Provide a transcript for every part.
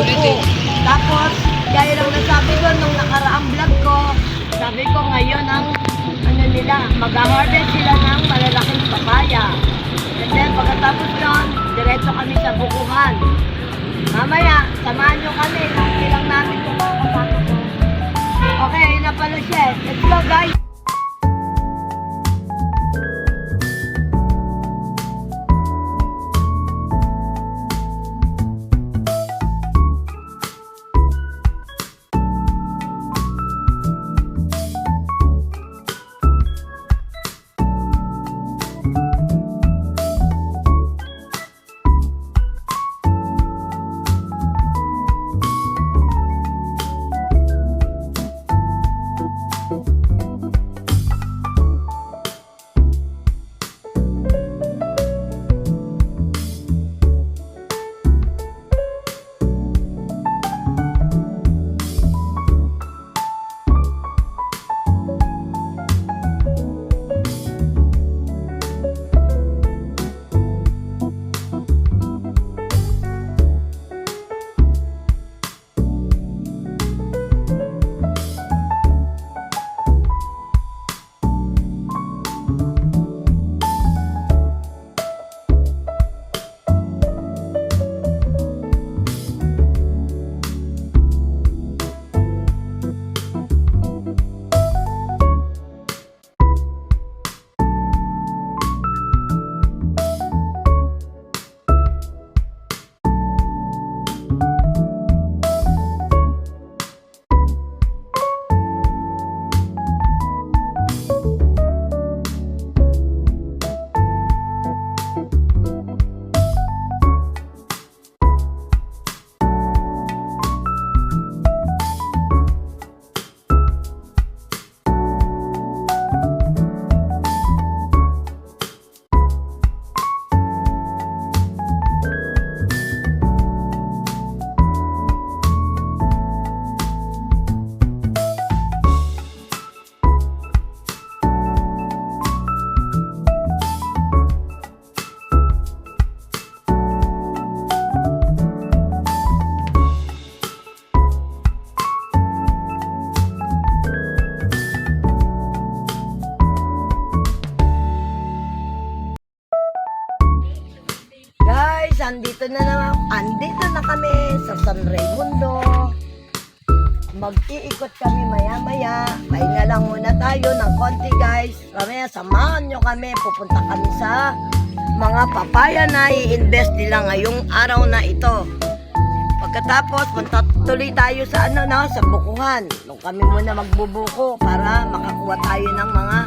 buko. Tapos, gaya lang nasabi ko nung nakaraang vlog ko, sabi ko ngayon ang mag-harvest sila ng malalaking papaya. And then, pagkatapos nun, diretso kami sa bukuhan. Mamaya, samahan nyo kami. Laki lang namin kung makakapasok ko. Okay, ayun na pala siya. Let's go, guys! Andito na kami sa San Raimundo. Mag-iikot kami maya-maya. Pahinga lang muna tayo ng konti, guys. Mamaya samahan nyo kami. Pupunta kami sa mga papaya na i-invest nila ngayong araw na ito. Pagkatapos, punta tuloy tayo sa sa bukuhan. Nung kami muna magbubuko para makakuha tayo ng mga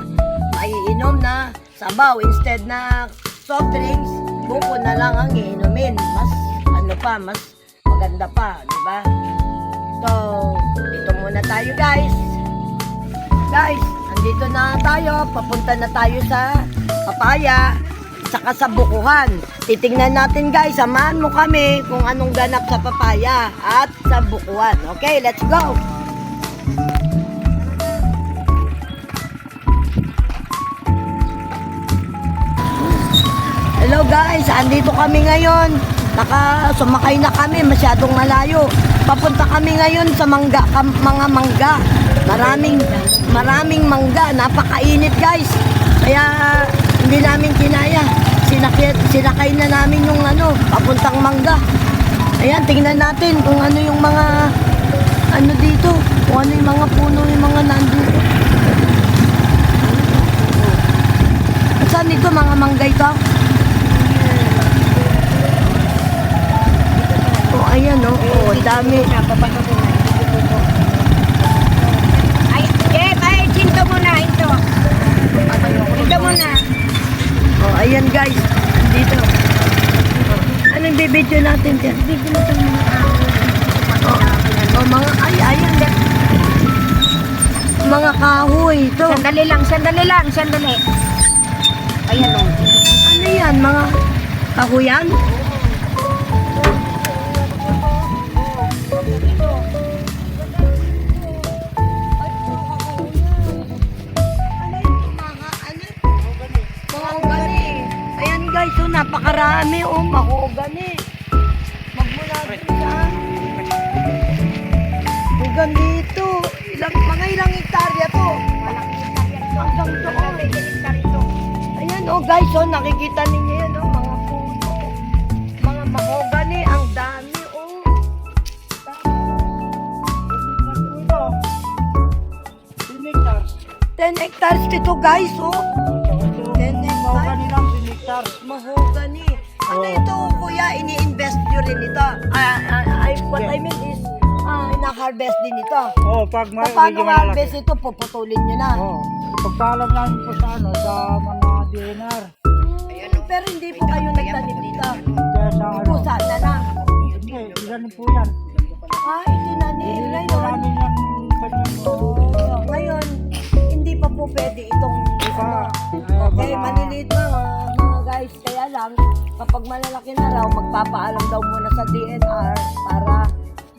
maiinom na sabaw. Instead na soft drinks, buko na lang ang iinumin. Mas maganda pa, di ba? So, dito muna tayo, guys. Guys, andito na tayo. Papunta na tayo sa papaya, saka sa bukuhan. Titingnan natin, guys. Samahan mo kami kung anong ganap sa papaya at sa bukuhan. Okay, let's go! Hello, guys. Andito kami ngayon. Sumakay na kami, masyadong malayo. Papunta kami ngayon sa mga mangga. Maraming mangga. Napakainit, guys. Kaya hindi namin kinaya. Sinakay na namin yung papuntang mangga. Ayan, tingnan natin kung ano yung mga dito. Kung ano yung mga puno, yung mga nandito. Saan ito, mga mangga ito? Ayan, dami. Ay, cinto muna, ito. Ito muna. Ayan, guys. Dito. Anong bibidyo natin dyan? Bibidyo natin mga, ayan. Mga kahoy. Ito. Sandali lang. Ayan, Ano yan, mga kahoyan? Napakarami, makuugan eh. Magmula dito sa hanggang dito. Mga ilang hektarya to. Walang hektarya to. Hanggang doon. Hanggang 20 hektarya to. Ayan oh guys, oh nakikita ninyo yan oh, mga puno. Mga mahogany, ang dami oh. Ito. 10 hectares. 10 hectares dito guys oh. 10 Mahogany hectares. lang, 10 hectares. Mahogany. Ano Oh. ito kuya, ini-invest nyo rin ito? What I mean is, ina-harvest din ito. Oh, pag Paano medyo harvest malalaki. ito, puputulin nyo na? Oh, pagpaalam namin po sa ano, sa mga DNR. Pero hindi po kayo nagtanim dito. Kaya sa ano, Pusa na lang. hindi, ilan po yan. Itinanim Hindi po ngayon. namin yan kanyang Ngayon, hindi pa po pwede itong pa. okay, maliliit mga guys. Kaya lang, kapag malalaki na raw, magpapaalam daw muna sa DNR para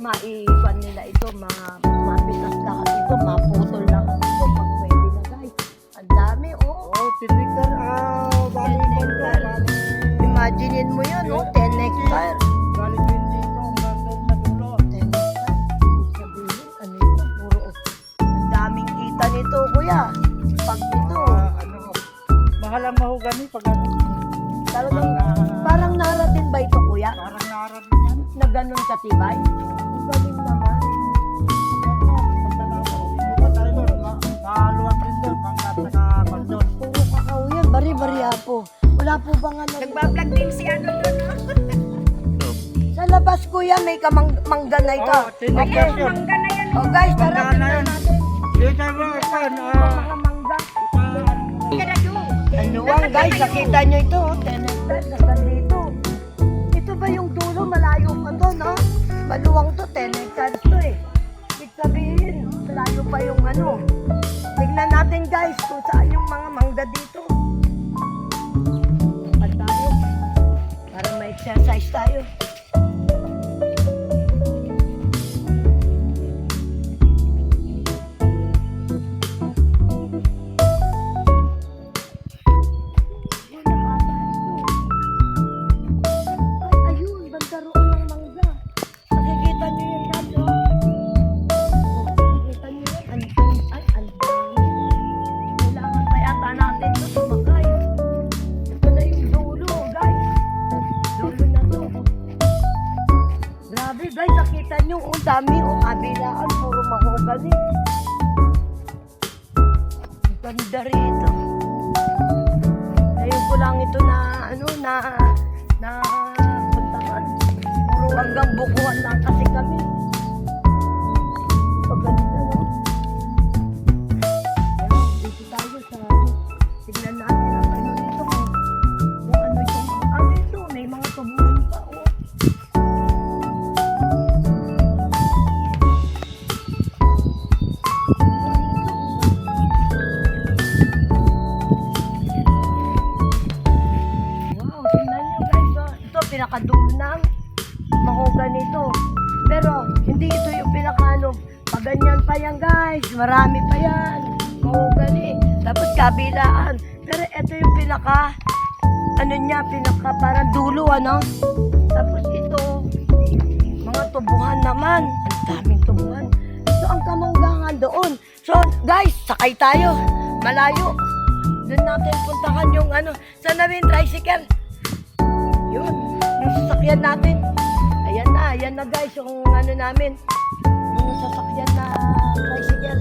maiwan nila ito, mapitas lahat ito, maputol lahat ito, pag pwede na guys. Ang dami, oh. Oh, 10 hectare, bali 10 po ito. hectare. Imaginein mo yun, oh, 10 hectare. Bali 20 ito, hanggang doon sa dulo. 10 hectare. Ibig sabihin, ano ito, puro, ang daming kita nito, kuya. Pag ito, Ano, mahal ang mahogany pag ano, talagang, parang narating ba ito, kuya? parang naarap yan. Na ganun katibay? Ang galing naman. Puro kakao yan, bari-bari po. Wala po bang ano? Nagbablog din si ano doon. Sa labas kuya, may mangga na ito. Oh, tinigyan yun. Mangga na yan. Oh guys, tara Mangga na tingnan yan. natin. Dito mo, Pan, Mga mangga. Tara doon. Anuwang guys, nakita nyo ito. Oh, 10 hectares, hanggang dito. Ito ba yung dulo? Malayo pa to, no? Maluwang to, 10 hectares to eh. Ibig sabihin, malayo pa yung ano. Tignan natin guys kung saan yung mga mangga dito. Lakad tayo. Para ma-exercise tayo. Yan, nakataas to. Ay, ayun, banda roon ng mangga. Nakikita niyo yun guys, oh. Nakikita niyo yun, ang dami. Ay, ang dami. Kailangan pa yata natin ito sumakay. Ito na yung dulo, guys. Dulo na to. Grabe guys, nakita niyo, ang dami, kabilaan, puro mahogany. Ang ganda rito. Ngayon ko lang ito na, na puntahan. Puro hanggang bukuhan lang kasi kami. Paganda, no? Ayan, dito tayo sa, tignan natin ang ano dito. Kung ano itong, ito, may mga tubuhan pa, oh. Wow, tingnan nyo guys, oh. Ito, pinakadulo ng mahogany nito. Pero, hindi ito yung pinakano. Paganyan pa yan guys, marami pa yan. Mahogany. Tapos kabilaan. Pero ito yung pinaka, ano niya, pinaka parang dulo, ano? Tapos ito, mga tubuhan naman. Ang daming tubuhan. So, ang kamanggangan doon. So, guys, sakay tayo. Malayo. Doon natin puntahan yung ano. Saan namin tricycle? Yun. Yung sasakyan natin. Ayan na guys. Yung ano namin. Yung sasakyan na tricycle.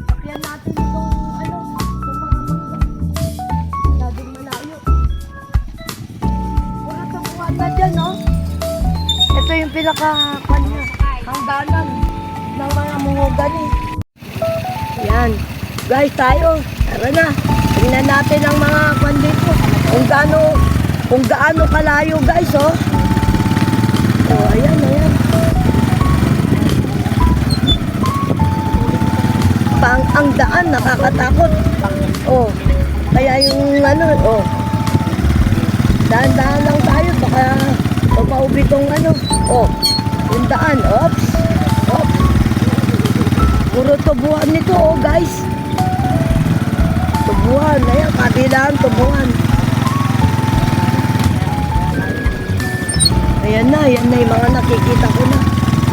Sakyan natin itong ano. Itong mga mangga. Masyadong malayo. Puro tubuhan na dyan, no? Ito yung pinaka-kanya, hangganan ng mga mahogany. Yan. Guys, tayo. Tara na. Tingnan natin ang mga kwan dito. Kung gaano kalayo, guys, oh. Oh, ayan. Ang daan, nakakatakot. Oh. Kaya yung ano, oh. Dahan-dahan lang tayo, baka maubi tong ano. Oh, yung daan. Oops. Puro tubuhan nito, oh guys. Tubuhan. Ayan, kabilaan, tubuhan. yan na yung mga nakikita ko na.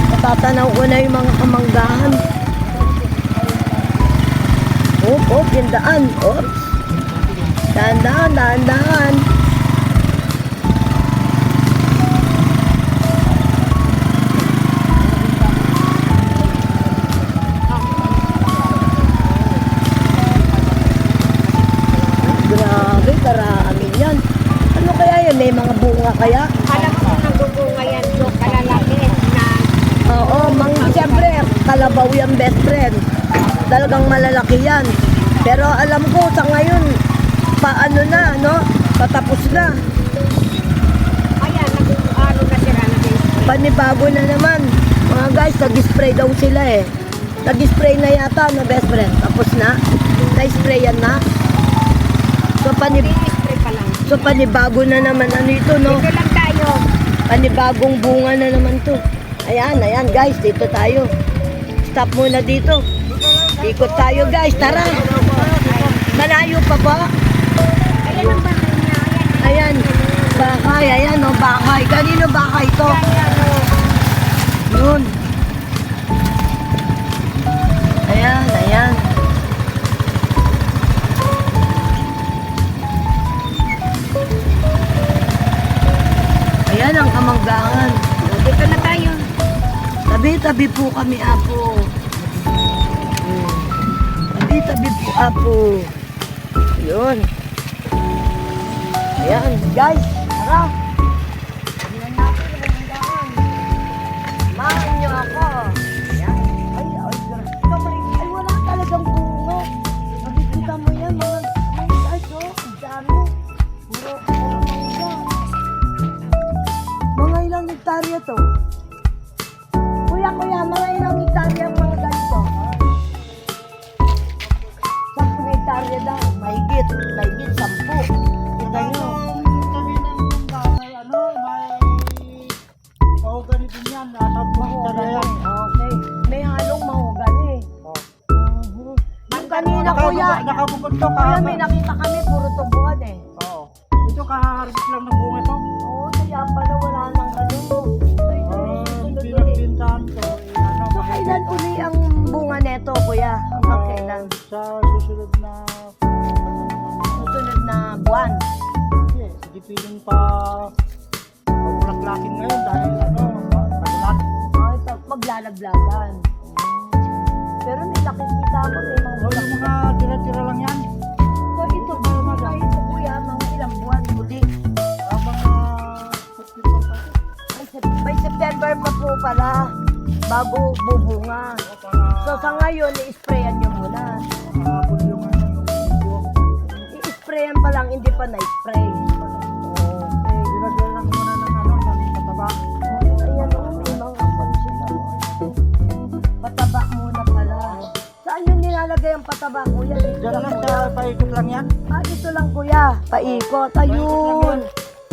Natatanaw ko na yung mga kamanggahan. Yung daan. Oops. Dahan. Grabe, karami yan. Ano kaya yan? May mga bunga kaya? Alam ko nagbubunga yan, so kalalaki na Oo, siyempre, kalabaw yan best friend. Talagang malalaki yan. Pero alam ko sa ngayon, paano na, no? Patapos na. ayan, ano na sila nag-spray. Panibago na naman. Mga guys, nag-spray daw sila eh. Nag-spray na yata, no best friend? Tapos na? Na-sprayan na? So, Spray pa lang. panibago na naman. Ano ito, no? Dito lang tayo. Panibagong bunga na naman to. Ayan guys, dito tayo. Stop muna dito. Ikot tayo guys, tara. Malayo pa ba? Ayan ang bahay niya. Ayan, bakay, ayan o, bakay. Kanino bakay to? Yun. Ayan. Ayan ang kamanggangan. Dito na tayo. Tabi-tabi po kami, Apo. Tabi-tabi po, Apo. Yun. Ayan, guys. Tara. Tingnan natin ang kamanggangan. Samahan niyo ako. Ayan. Ay, wala talagang bunga. Nakikita mo yan, mga guys, oh. Ang dami. Puro mangga. Mga ilang hektarya to? Kuya, mga ilang hektarya ang mga ganito? 10 hektarya daw. Mahigit 10. Kita nyo. Kami ng may mahogany din yan. Nasa buhay na yan. Okay. May halong mahogani. Yung kanina, kuya. Nakabukod to Kuya, may nakita kami, puro tubuhan eh. Oo. Ito kaharvest lang ng bunga to. Oo, kaya pala wala nang ano. So, ito may susunod ulit. Pinagbintahan to. So, kailan uli ang bunga neto, kuya? Hanggang kailan? Sa susunod na Susunod na buwan. hindi piling pa pagulaklakin ngayon dahil tagulan. Ay, maglalaglagan. Pero may nakikita ko, may mga So, yung mga tira-tira lang yan. So, ito kuya, mga ilang buwan muli. Mga September pa. May September pa po pala, bago bubunga. So, sa ngayon, i-sprayan nyo muna. Kahapon yung video. I-sprayan pa lang, hindi pa na-spray. Okay. Ilagay lang muna ng pataba. Ayan o, may mga konsila. Pataba muna pala. Saan yun nilalagay ang pataba, kuya? Dito Diyan lang lang muna. sa paikot lang yan. Ito lang, kuya. Paikot. Ayun.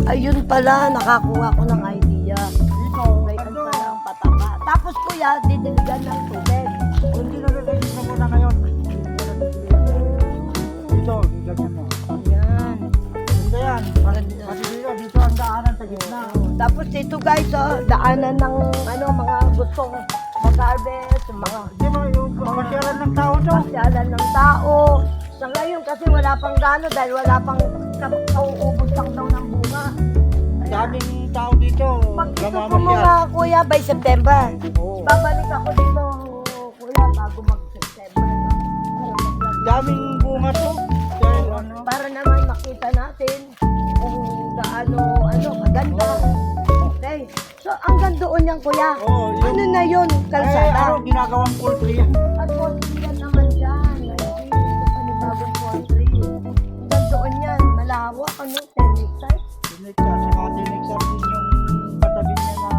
Ayun pala, nakakuha ko ng idea. Dito, Sprayan pala ang pataba. Tapos, kuya, didiligan ng tubig. hindi na rin na muna ngayon. Dito, ilagyan mo. Ayan. Ganda yan. Kasi dito ang daanan sa gitna. Tapos dito guys, daanan ng mga gustong mag-harvest, mga Hindi mo yung pasyalan ng tao to. pasyalan ng tao. Sa ngayon kasi wala pang gano dahil wala pang kauubos lang daw ng bunga. Daming tao dito. Pag ito po Namamasyal. mga kuya by September, Oo. babalik ako dito kuya bago mag-September. No? Para mag- Daming bunga to. Dahil Para naman makita natin kung gaano kaganda. Okay. So hanggang doon yan kuya. Oo, yun. Ano na yun? Kalsada. ginagawang poultry yan. At poultry yan naman dyan. Ay, ito panibagong poultry. Hanggang doon yan. Malawak, 10 hectares. Tinig ka, saka tinig sa din yung katabi niya na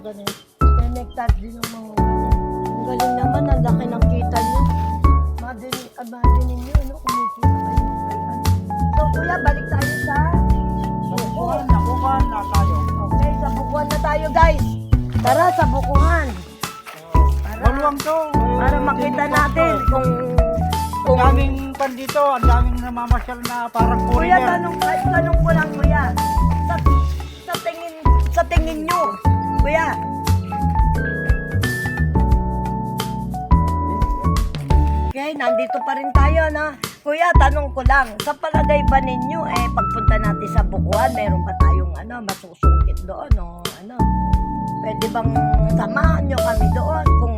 ganit. 10 hectares din yung mga ang galing naman, ang laki ng kita nyo. Imagine nyo, kumikita kayo. So kuya, balik tayo sa Nakukuhan na tayo. okay, sa bukuan na tayo guys. Tara, sa bukuhan. Maluwang to. Para makita natin kung Ang daming pan dito, ang daming namamasyal na parang Kuya, foreigner. tanong ko lang kuya. Sa sa tingin nyo? Kuya. Okay, nandito pa rin tayo, no? Kuya, tanong ko lang, sa palagay ba ninyo, pagpunta natin sa Bukuan, meron ba tayong, masusungkit doon, o, pwede bang samahan nyo kami doon, kung,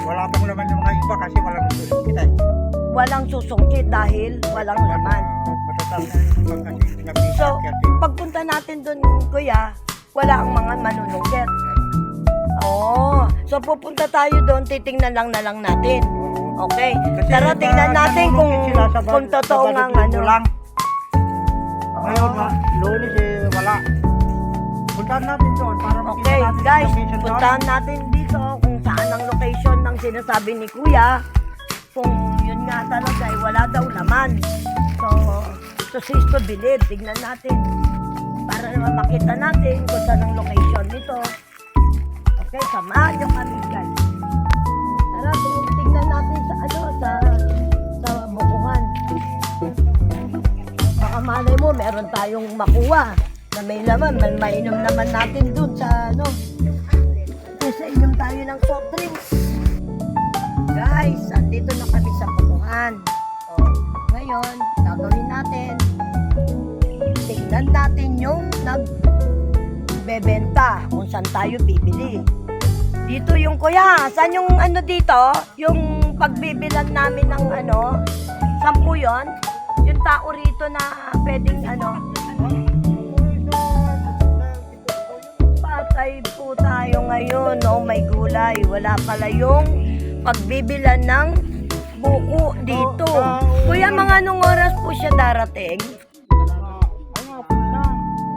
Wala pang naman yung mga iba kasi walang susungkit eh. walang susungkit dahil walang laman. Matatang na yung iba kasi nabisa. So, pagpunta natin doon, kuya, wala ang mga manunungkit. Oo. So, pupunta tayo doon, titingnan lang na lang natin. Okay. Tara, tingnan natin kung totoo nga lang. Ngayon, Lunes wala. Puntahan natin doon para makita Okay, natin guys, ang location doon. puntahan natin dito kung saan ang location ng sinasabi ni Kuya. Kung yun nga talaga, wala daw laman. So sis to believe, tignan natin. Para naman makita natin kung saan ang location nito. Okay, samahan nyo kami, guys. Tara, tignan natin sa Bukuhan. Baka malay mo, meron tayong makuha na may laman, mainom naman natin dun sa Kasi inom tayo ng soft drinks. Guys, andito na kami sa Bukuhan. So, ngayon, gagawin natin, tignan natin yung nagbebenta kung saan tayo bibili. Dito yung kuya, saan yung dito? Yung pagbibilan namin ng 10 yon? Yung tao rito na pwedeng patay po tayo ngayon. Oh my gulay, wala pala yung pagbibilan ng buko dito. Kuya, mga anong oras po siya darating?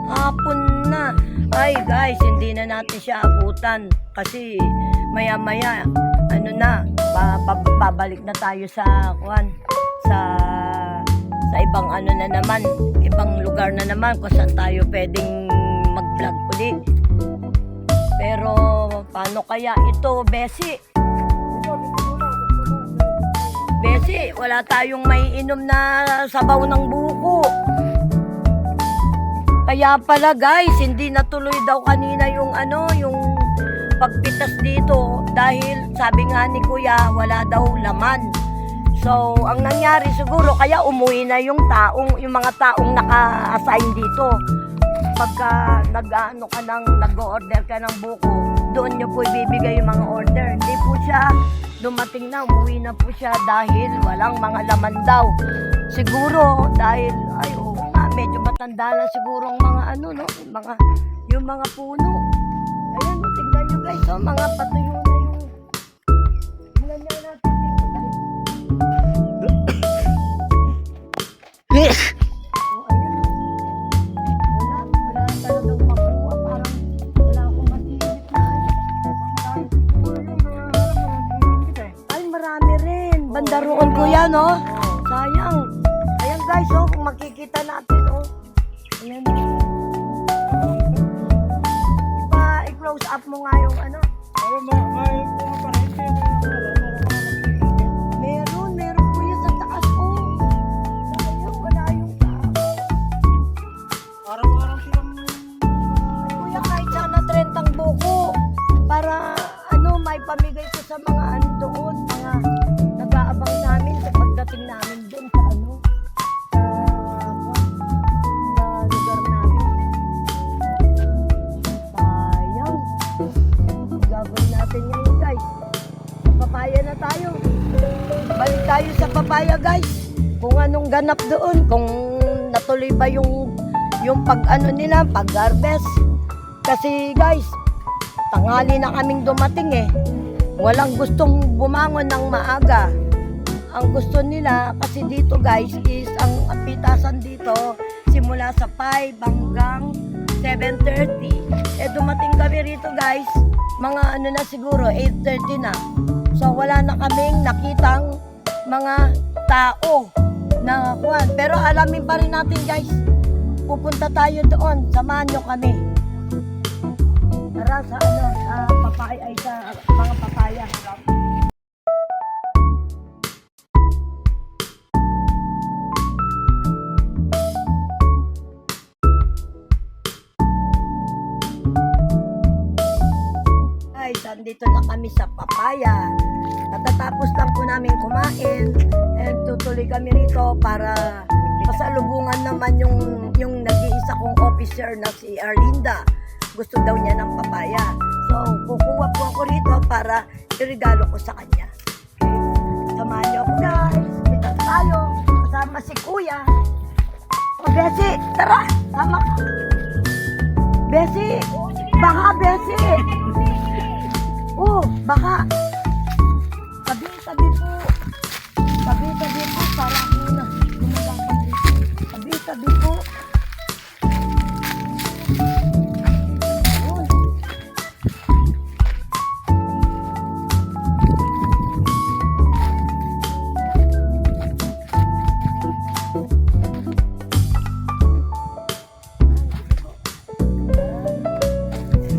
Hapon na. Ay guys, hindi na natin siya abutan kasi maya-maya babalik na tayo sa sa ibang na naman, ibang lugar na naman kung saan tayo pwedeng mag-vlog ulit. Pero paano kaya ito, Besi? Besi, wala tayong maiinom na sabaw ng buko. Kaya pala guys, hindi natuloy daw kanina yung yung pagpitas dito dahil sabi nga ni Kuya, wala daw laman. So, ang nangyari siguro, kaya umuwi na yung mga taong naka-assign dito. Pagka nag-order ka ng buko, doon nyo po ibibigay yung mga order. Hindi po siya dumating na, umuwi na po siya dahil walang mga laman daw. Siguro, dahil, medyo matanda na siguro ang mga yung mga puno. Ayan, tingnan nyo guys, mga patuyo na yung tingnan nyo natin dito guys. Yes! Wala talagang makuha, parang wala akong masilip na ay, marami rin. Banda roon kuya, no? Sayang. Ayan guys, kung makikita natin, ayan. I-close up mo nga yung Meron kuya sa taas, Sayang, wala yung tao. Araw-araw silang Kuya, kahit sana 30 buko para may pamigay ko sa mga doon, mga nag-aabang namin sa pagdating namin doon sa sa lugar namin. Sayang. Gagawin natin ngayon guys. Papaya na tayo. Balik tayo sa papaya guys. Kung anong ganap doon, kung natuloy ba yung nila, pag-harvest. Kasi guys, tanghali na kaming dumating Walang gustong bumangon ng maaga. Ang gusto nila, kasi dito guys, is ang pitasan dito, simula sa 5 hanggang 7:30. Dumating kami rito guys, mga na siguro, 8:30 na. So wala na kaming nakitang mga tao na Pero alamin pa rin natin guys, pupunta tayo doon, samahan nyo kami. Tara sa sa mga papaya. andito na kami sa papaya. Katatapos lang po namin kumain and tutuloy kami rito para pasalubungan naman yung nag-iisa kong officer na si Arlinda. Gusto daw niya ng papaya. So, kukuha po ako rito para iregalo ko sa kanya. Okay. Samahan niyo ako guys. Kita tayo. Kasama si Kuya. O, Besi, tara. Tama ka. Besi. Baka, Besi. Oh, baka. Tabi-tabi po. Tabi-tabi po. Parang muna. Tabi-tabi po. Yun.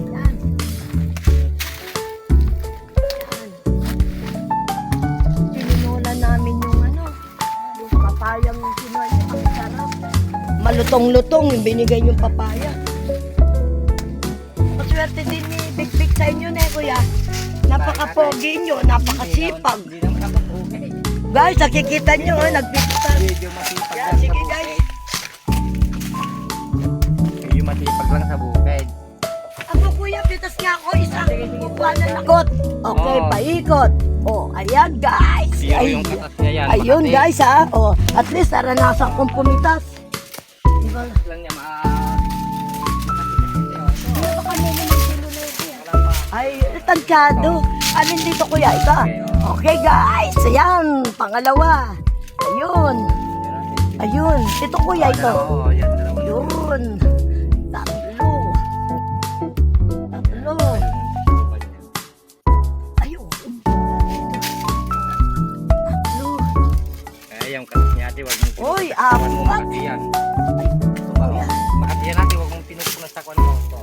Yan. Pinunulan namin yung papayang kinuha niyo. Ang sarap. Malutong-lutong yung binigay niyong papaya. Maswerte din ni Big Big sa inyo na kuya. Napaka-pogi nyo, napakasipag. Hindi naman ako okay. Guys, nakikita nyo, nagpipitan. Medyo masipag Yan, lang sa sige bukid. guys. Medyo masipag lang sa bukid. Ako kuya, pitas nga ako, isang kukuha na nakot. Okay, Oo. paikot. Oh, ayan guys. Pero yung katas niya yan. Ayun makati. guys ha. Oh, at least naranasan kong pumitas. Diba? Lang niya Ano ba kami naman silo na ito yan? wala pa. Ay, tansyado. Alin dito kuya? Ito. Okay guys, ayan. Pangalawa. Ayun. Ayun. Ito kuya, ito. Oo, yan dalawa. Ayun. Tatlo. Tatlo. Ayun. Tatlo. Eh, yung katas niya ate, wag mong Uy, pinupunas sa kwan mo, apat. Makati yan. Ito ba? Kuya. Makati yan ate, wag mong pinupunas sa kwan mo. Ito.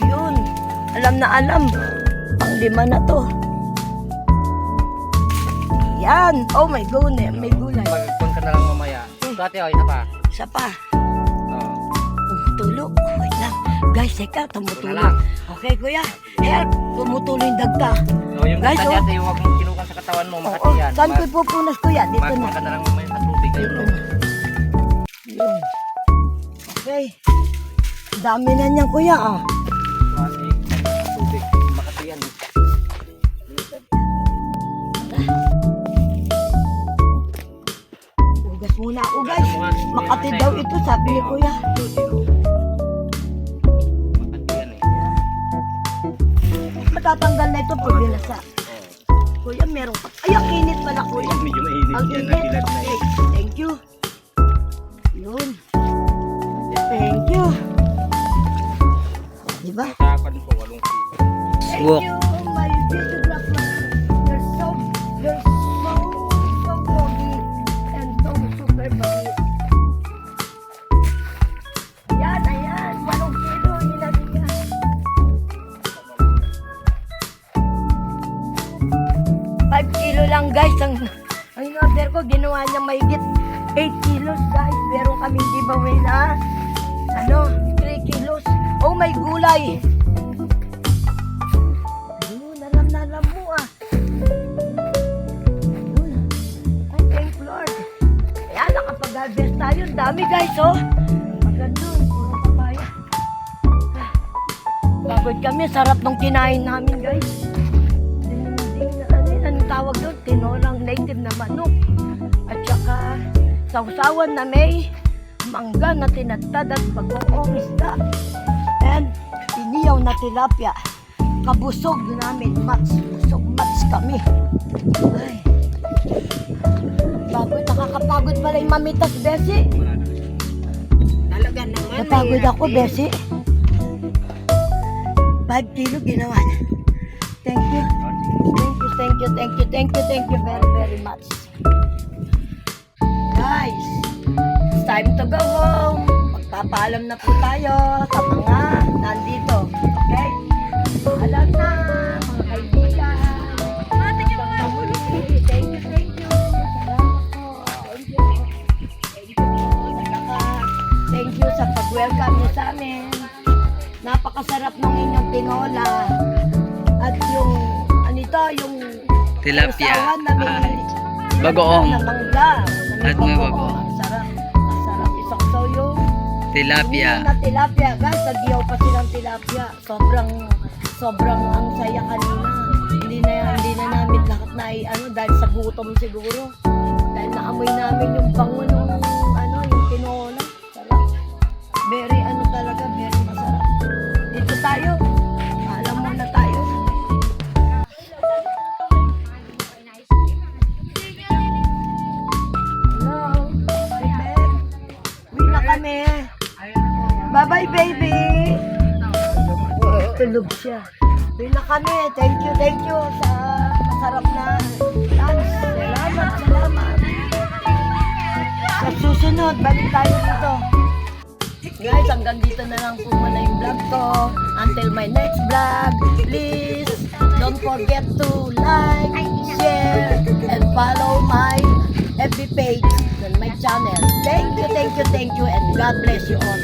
Yun. Alam na alam. Pang-lima na to. Yan. Oh my goodness. May gulay. Magkon ka na lang mamaya. Ito ate, oh, isa pa. Isa pa. Oo. Tumutulo. Wait lang. Guys, teka. Ito na Tumutulo. lang. Okay, kuya. Help. Tumutulo yung dagta. So, yung Guys, kanta oh. niya ate, wag mong kinukan sa katawan mo. Makati Oo. yan. Saan ko ipupunas, kuya? Dito na. Magkon ka na lang mamaya sa tubig. Ayun, no? Yun. Okay. Dami na niyan, kuya. Ah. Ate, sa tubig. Makati yan. Ugas muna ako, guys. Makati daw ito, sabi ni kuya. Makati yan eh. Matatanggal na ito pag binasa. Oo. Kuya, meron pa. Ay, ang init pala, kuya. Medyo mainit Ang yan. init. Nabilad na Okay. eh. Thank you. Yun. Thank you. Diba? Matapan po, 8 kilo. Thank Walk. you, my videographer. You're so pogi and so super pogi. Ayan, ayan. 8 kilo. Nilagay niya. 5 kilo lang guys. Ang order ko, ginawa niya mahigit 8 kilos guys. Meron kaming giveaway na 3 kilos. Oh, may gulay. Ayun, alam mo ah. Ayun. Ay, thank Lord. Ayan, nakapag-harvest tayo. Ang dami guys, oh. Maganda, puro papaya. Ah, Pagod kami, sarap nung kinain namin guys. Anong tawag doon? Tinolang native na manok. At saka, sausawan na may mangga na tinatad at bagoong isda. And iniyaw na tilapia. Kabusog namin, mats. Busog mats kami. Ay. Pagod, nakakapagod pala yung mamitas, Besi. Talaga naman. Napagod ako, Besi. 5 kilo ginawa na. Thank you. Thank you very much. Guys, it's time to go home. Magpapaalam na po tayo sa mga nandito. Okay? Paalam na, mga kaibigan. Thank you. Salamat po. Thank you sa pag-welcome niyo sa amin. Napakasarap ng inyong tinola. At yung anito, yung Tilapia. usawan na may Ay, bagoong. na mangga. Na At may bagoong. bagoong. Ang sarap. Ang sarap. Isaksaw yung Tilapia. na tilapia. Guys, nagdiyaw pa silang tilapia. Sobrang ang saya kanina. Hindi na namin lahat na dahil sa gutom siguro. Dahil naamoy namin yung bango nung yung tinola. Sarap. Very talaga, very masarap. Dito tayo. Alam mo na tayo. Hello. Baby. Uwi na kami. Bye-bye, baby. Tulog siya. Uwi na kami. Thank you sa masarap na lunch. Salamat. Sa susunod, balik tayo dito. Guys, hanggang dito na lang po muna yung vlog ko. Until my next vlog, please don't forget to like, share, and follow my FB page and my channel. Thank you, and God bless you all.